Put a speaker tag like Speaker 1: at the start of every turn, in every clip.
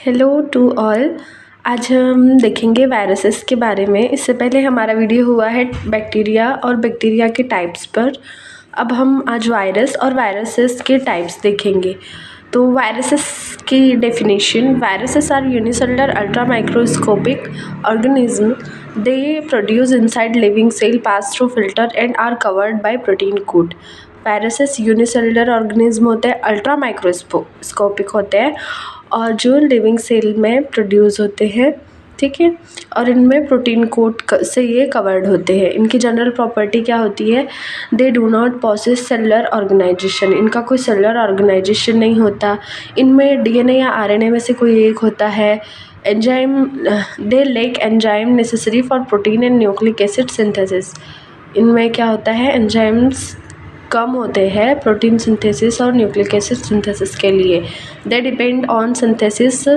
Speaker 1: Hello to all. आज हम देखेंगे वायरसेस के बारे में। इससे पहले हमारा वीडियो हुआ है बैक्टीरिया और बैक्टीरिया के टाइप्स पर। अब हम आज वायरस और वायरसेस के टाइप्स देखेंगे। तो वायरसेस की definition: viruses are unicellular ultra microscopic organism. They produce inside living cell, pass through filter and are covered by protein coat. Viruses unicellular organism होते हैं, अल्ट्रा माइक्रोस्कोपिक होते हैं और जो लिविंग सेल में प्रोड्यूस होते हैं, ठीक है, और इनमें प्रोटीन कोट से ये कवर्ड होते हैं। इनकी जनरल प्रॉपर्टी क्या होती है? They do not possess cellular organisation. इनका कोई सेलुलर ऑर्गेनाइजेशन नहीं होता। इनमें डीएनए या आरएनए में से कोई एक होता है। Enzyme, they lack enzyme necessary for protein and nucleic acid synthesis. इनमें क्या होता है? एंजाइम्स कम होते हैं प्रोटीन सिंथेसिस और न्यूक्लिक एसिड सिंथेसिस के लिए। They depend on synthesis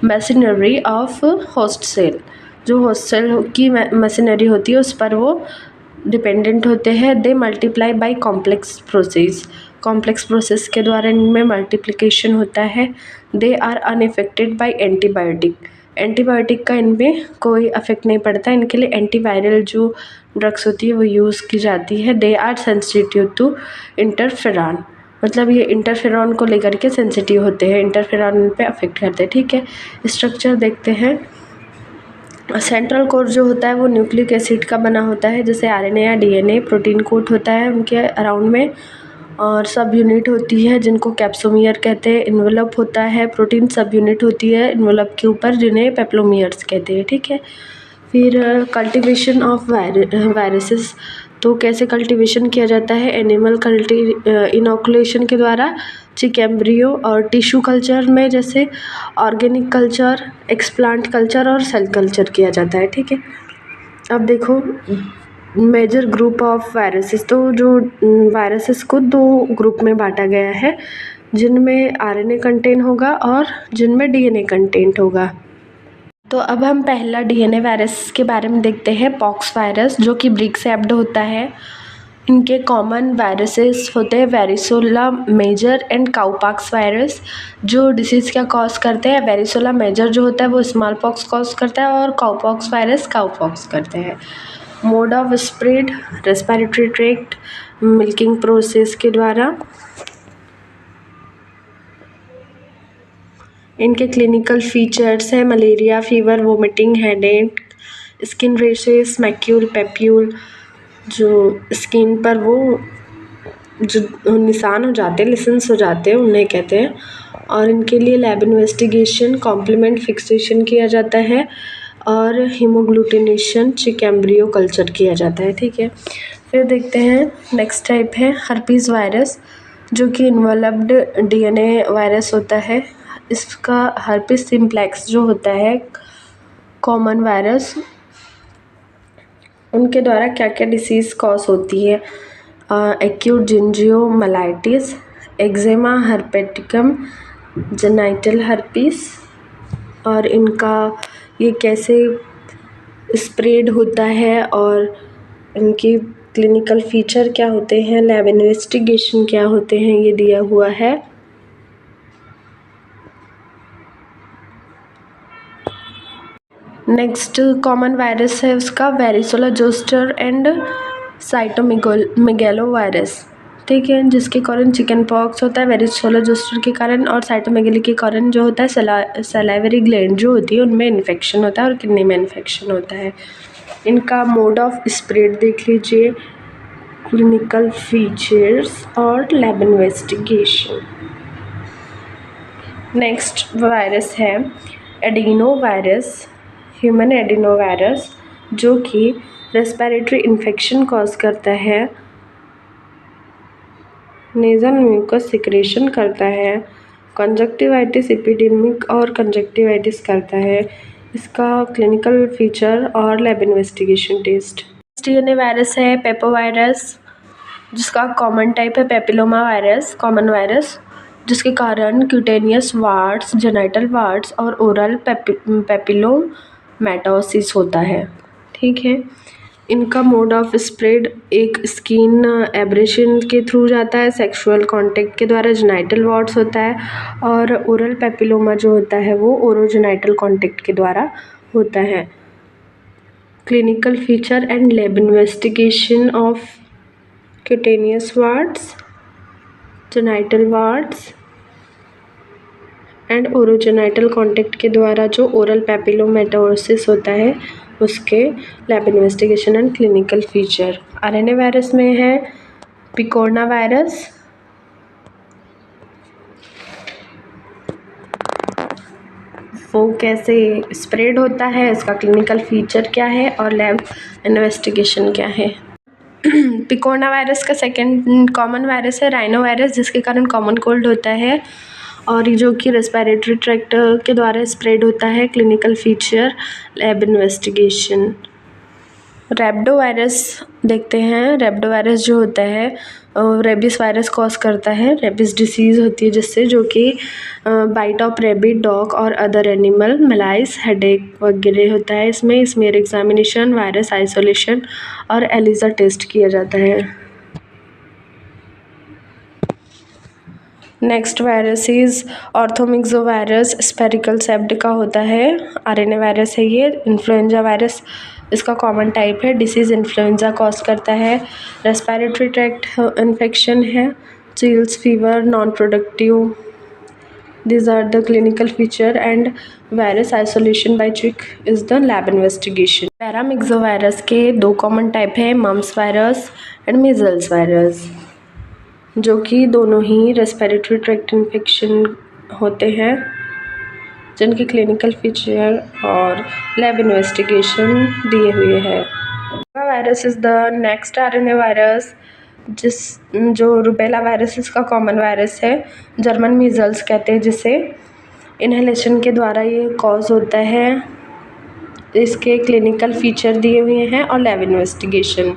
Speaker 1: machinery of host cell. जो होस्ट सेल की मशीनरी होती है उस पर वो डिपेंडेंट होते हैं। They multiply by complex process. Complex process के द्वारा इनमें मल्टीप्लिकेशन होता है। They are unaffected by antibiotic. Antibiotic का इनमें कोई अफेक्ट नहीं पड़ता। इनके लिए एंटीवायरल जो ड्रग्स होती है वो यूज़ की जाती है। They are sensitive to interferon. मतलब ये इंटरफेरॉन को लेकर के सेंसिटिव होते हैं, इंटरफेरॉन पे अफेक्ट करते हैं, ठीक है। स्ट्रक्चर देखते हैं। सेंट्रल कोर जो होता है वो न्यूक्लिक एसिड का बना होता है, जैसे आरएनए या डीएनए। प्रोटीन कोट होता है उनके अराउंड में, और सब यूनिट होती है जिनको कैप्सोमियर कहते हैं। इन्वेलप होता है, प्रोटीन सब यूनिट होती है इन्वेलप के ऊपर, जिन्हें पेप्लोमियर्स कहते हैं, ठीक है। फिर कल्टीवेशन ऑफ वायरसेस। तो कैसे कल्टीवेशन किया जाता है? एनिमल इनोकुलेशन के द्वारा, चिक एम्ब्रियो और टिश्यू कल्चर में, जैसे ऑर्गेनिक कल्चर, एक्सप्लांट कल्चर और सेल कल्चर किया जाता है, ठीक है। अब देखो मेजर ग्रुप ऑफ वायरसेस। तो जो वायरसेस को दो ग्रुप में बांटा गया है, जिनमें आरएनए कंटेन होगा और जिनमें डीएनए कंटेंट होगा। तो अब हम पहला डीएनए वायरस के बारे में देखते हैं, पॉक्स वायरस, जो कि ब्रिक से एब्ड होता है। इनके कॉमन वायरसेस होते हैं वेरिसोला मेजर एंड काउपॉक्स वायरस, जो डिसीज़ क्या कॉज करते हैं। वेरिसोला मेजर जो होता है वो स्मॉल पॉक्स कॉज करता है और काउपॉक्स वायरस काउपॉक्स करते हैं। Mode of spread: respiratory tract, milking process के द्वारा। इनके क्लिनिकल फीचर्स है malaria, fever, vomiting, headache, skin rashes, macule, papule. जो स्किन पर वो जो निशान हो जाते हैं, लिसेंस हो जाते हैं, उन्हें कहते हैं। और इनके लिए लैब इन्वेस्टिगेशन, कॉम्प्लीमेंट फिक्सेशन किया जाता है और हीमोग्लूटिनेशन, चिक एम्ब्रियो कल्चर किया जाता है, ठीक है। फिर देखते हैं नेक्स्ट टाइप है हर्पीज़ वायरस, जो कि इन्वॉल्व्ड डीएनए वायरस होता है। इसका हर्पीस सिम्प्लेक्स जो होता है कॉमन वायरस, उनके द्वारा क्या क्या डिसीज़ कॉज होती है? Acute gingivostomatitis, eczema, herpeticum, genital herpes. और इनका ये कैसे स्प्रेड होता है और इनकी क्लिनिकल फीचर क्या होते हैं, लैब इन्वेस्टिगेशन क्या होते हैं, ये दिया हुआ है। नेक्स्ट कॉमन वायरस है उसका वेरिसोला जोस्टर एंड साइटोमेगालो वायरस, ठीक है, जिसके कारण चिकन पॉक्स होता है वेरिसोला जोस्टर के कारण, और साइटोमेगाली के कारण जो होता है सलाइवरी ग्लैंड जो होती है उनमें इन्फेक्शन होता है और किडनी में इन्फेक्शन होता है। इनका मोड ऑफ स्प्रेड देख लीजिए, क्लिनिकल फीचर्स और लैब इन्वेस्टिगेशन। नेक्स्ट वायरस है adeno virus, human adeno virus, जो कि रेस्पिरेटरी इन्फेक्शन कॉज करता है, नेज़ल म्यूकस सिक्रेशन करता है, कंजक्टिवाइटिस एपिडेमिक और कंजक्टिवाइटिस करता है। इसका क्लिनिकल फीचर और lab investigation test. DNA virus है पेपोवायरस, जिसका कॉमन टाइप है पेपिलोमा वायरस, कॉमन वायरस, जिसके कारण क्यूटेनियस वार्ड्स, जेनाइटल वार्ड्स और ओरल पेपिलोमैटोसिस होता है, ठीक है। इनका मोड ऑफ स्प्रेड एक स्किन एब्रेशन के थ्रू जाता है, सेक्सुअल कांटेक्ट के द्वारा जेनाइटल वार्ड्स होता है, और ओरल पेपिलोमा जो होता है वो ओरोजेनाइटल कांटेक्ट के द्वारा होता है। Clinical feature and lab investigation of cutaneous warts, genital warts and orogenital contact के द्वारा जो ओरल पैपिलोमेटोसिस होता है उसके lab investigation and clinical feature. RNA virus में है पिकोरना वायरस, वो कैसे स्प्रेड होता है, इसका क्लिनिकल फीचर क्या है और लैब इन्वेस्टिगेशन क्या है। पिकोरना वायरस का सेकेंड कॉमन वायरस है राइनो वायरस, जिसके कारण कॉमन कोल्ड होता है और जो कि रेस्पिरेटरी ट्रैक्ट के द्वारा स्प्रेड होता है। Clinical feature lab investigation. Rhabdo virus देखते हैं। रैबिडो वायरस जो होता है रेबिस वायरस कॉज करता है, रेबिस डिसीज़ होती है जिससे, जो कि बाइट ऑफ रेबिड डॉग और अदर एनिमल, मलाइस, हेडेक वगैरह होता है। इसमें स्मीयर एग्जामिनेशन, वायरस आइसोलेशन और एलिजा टेस्ट किया जाता है। Next virus is orthomyxo virus, spherical shaped का होता है, आरएनए वायरस है ये। इन्फ्लुएंजा वायरस इसका कॉमन टाइप है, डिसीज़ इन्फ्लुएंजा कॉज करता है। रेस्पिरेटरी ट्रैक्ट इन्फेक्शन है, chills, fever, non productive. These are the clinical feature and virus isolation by chick is the lab investigation. Paramyxovirus के दो common type है, mumps virus and measles virus, जो कि दोनों ही respiratory tract infection होते हैं, जिनके क्लिनिकल फीचर और लैब इन्वेस्टिगेशन दिए हुए हैं। Virus is the next RNA virus, जो रुबेला वायरस इसका कॉमन वायरस है। जर्मन मीजल्स कहते हैं जिसे। इनहेलेशन के द्वारा ये कॉज होता है। इसके क्लिनिकल फीचर दिए हुए हैं और lab investigation,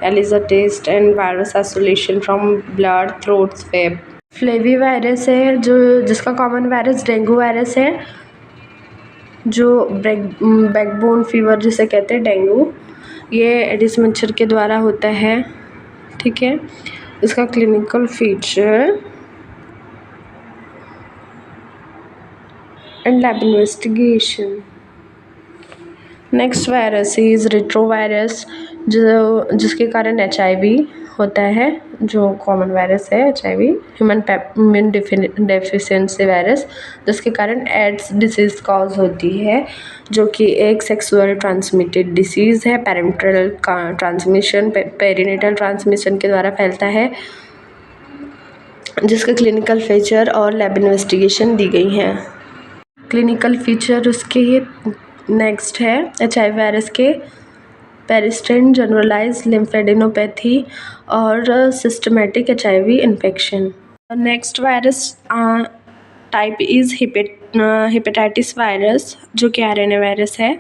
Speaker 1: ELISA test and virus isolation from blood, throat, swab. Flavivirus है जिसका कॉमन वायरस डेंगू वायरस है, जो बैकबोन फीवर जिसे कहते हैं डेंगू, ये एडिस मच्छर के द्वारा होता है। ठीक है, इसका clinical feature and lab investigation. Next virus is retrovirus, जिसके कारण HIV होता है, जो कॉमन वायरस है HIV, human immune deficiency virus, जिसके कारण एड्स डिसीज़ कॉज होती है, जो कि एक सेक्सुअल ट्रांसमिटेड डिसीज़ है। पैरेंटल ट्रांसमिशन, पेरिनेटल ट्रांसमिशन के द्वारा फैलता है, जिसके क्लिनिकल फीचर और लैब इन्वेस्टिगेशन दी गई हैं। क्लिनिकल फीचर उसके ये नेक्स्ट है HIV वायरस के पेरिस्टेंट, जनरलाइज लिम्फेडेनोपैथी और systematic HIV infection. Next virus type is hepatitis virus, जो कि RNA वायरस है।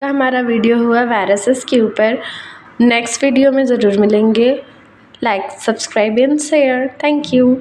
Speaker 1: हमारा वीडियो हुआ वायरसेस के ऊपर। नेक्स्ट वीडियो में ज़रूर मिलेंगे। Like, subscribe and share. Thank you.